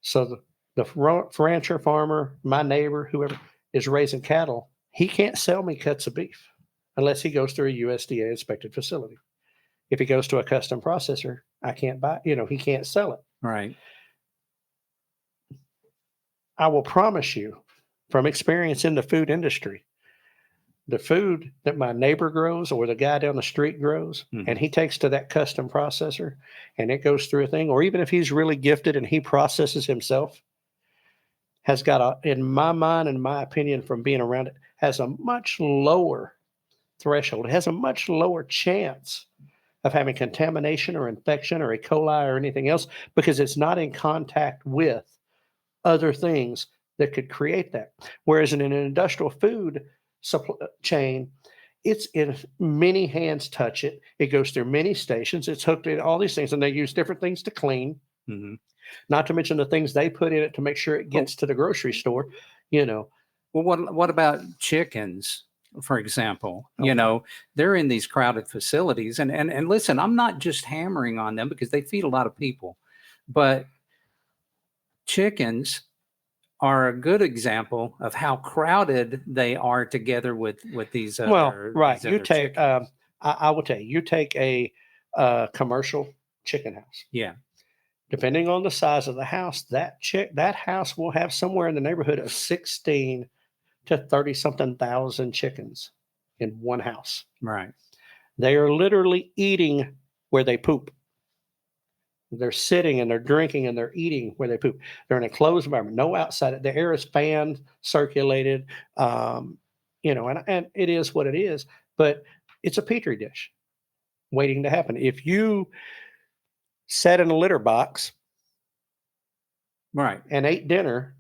So the rancher, farmer, my neighbor, whoever is raising cattle, he can't sell me cuts of beef unless he goes through a USDA inspected facility. If he goes to a custom processor, I can't buy, he can't sell it. Right. I will promise you from experience in the food industry, the food that my neighbor grows or the guy down the street grows, and he takes to that custom processor and it goes through a thing, or even if he's really gifted and he processes himself, has got in my mind and my opinion from being around it, has a much lower threshold. It has a much lower chance of having contamination or infection or E. coli or anything else because it's not in contact with other things that could create that. Whereas in an industrial food supply chain, it's in many hands touch it. It goes through many stations. It's hooked in all these things, and they use different things to clean. Not to mention the things they put in it to make sure it gets to the grocery store. Well, what about chickens? For example, they're in these crowded facilities and listen, I'm not just hammering on them because they feed a lot of people, but chickens are a good example of how crowded they are together with these other. Right. These other I will tell you, you take a commercial chicken house. Yeah. Depending on the size of the house, that house will have somewhere in the neighborhood of 16 to 30 something thousand chickens in one house. Right. They are literally eating where they poop. They're sitting and they're drinking and they're eating where they poop. They're in a closed environment, no outside. The air is fanned, circulated, and it is what it is, but it's a petri dish waiting to happen. If you sat in a litter box, right, and ate dinner,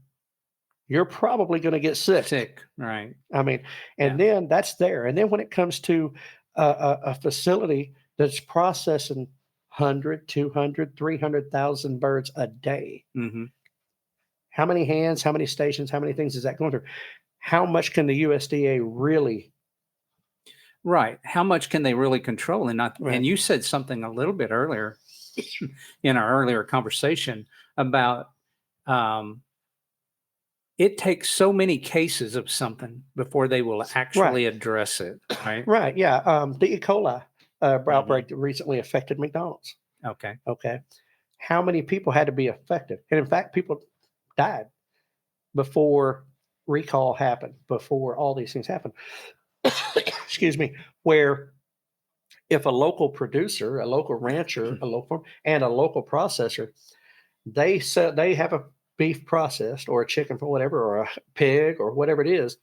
you're probably going to get sick. Right. I mean, and then that's there. And then when it comes to a facility that's processing 100, 200, 300,000 birds a day, how many hands, how many stations, how many things is that going through? How much can the USDA really? Right. How much can they really control? And you said something a little bit earlier in our earlier conversation about it takes so many cases of something before they will actually address it. Right. Right. Yeah. The E. coli outbreak that recently affected McDonald's. Okay. How many people had to be affected? And in fact, people died before recall happened, before all these things happened. Excuse me. Where if a local producer, a local rancher, a local farm, and a local processor, they have a beef processed or a chicken for whatever, or a pig or whatever it is,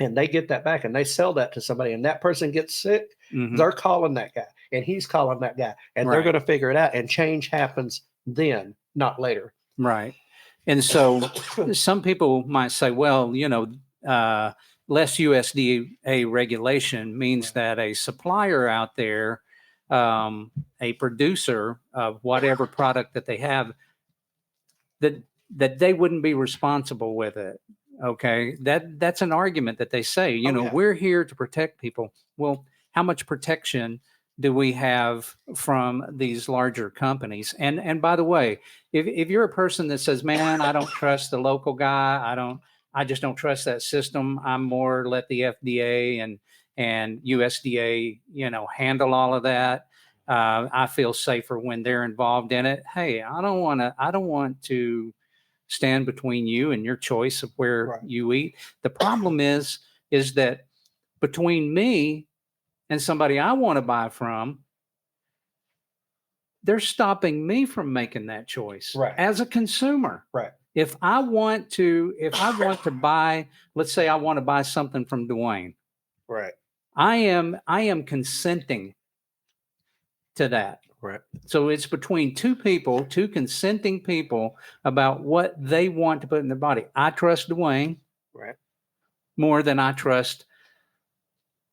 and they get that back and they sell that to somebody and that person gets sick, they're calling that guy and he's calling that guy and they're going to figure it out, and change happens then, not later. Right. And so some people might say, well, less USDA regulation means that a supplier out there, a producer of whatever product that they have, that they wouldn't be responsible with it. Okay. That's an argument that they say, we're here to protect people. Well, how much protection do we have from these larger companies? And by the way, if you're a person that says, man, I don't trust the local guy, I just don't trust that system, I'm more let the FDA and USDA, handle all of that. I feel safer when they're involved in it. Hey, I don't want to stand between you and your choice of where you eat. The problem is that between me and somebody I want to buy from, they're stopping me from making that choice as a consumer. Right. If I want to buy, let's say I want to buy something from Dwayne. Right. I am consenting to that. Right. So it's between two consenting people about what they want to put in their body. I trust Dwayne more than I trust.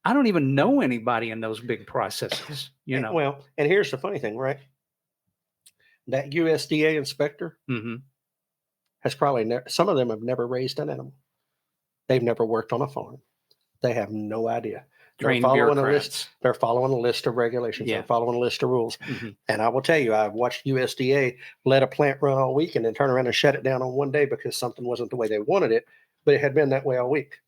I don't even know anybody in those big processes, Well, and here's the funny thing, right? That USDA inspector has probably some of them have never raised an animal. They've never worked on a farm. They have no idea. trained following a bureaucrats. list. They're following a list of regulations. Yeah. They're following a list of rules. Mhm. And I will tell you, I've watched USDA let a plant run all week and then turn around and shut it down on one day because something wasn't the way they wanted it, but it had been that way all week.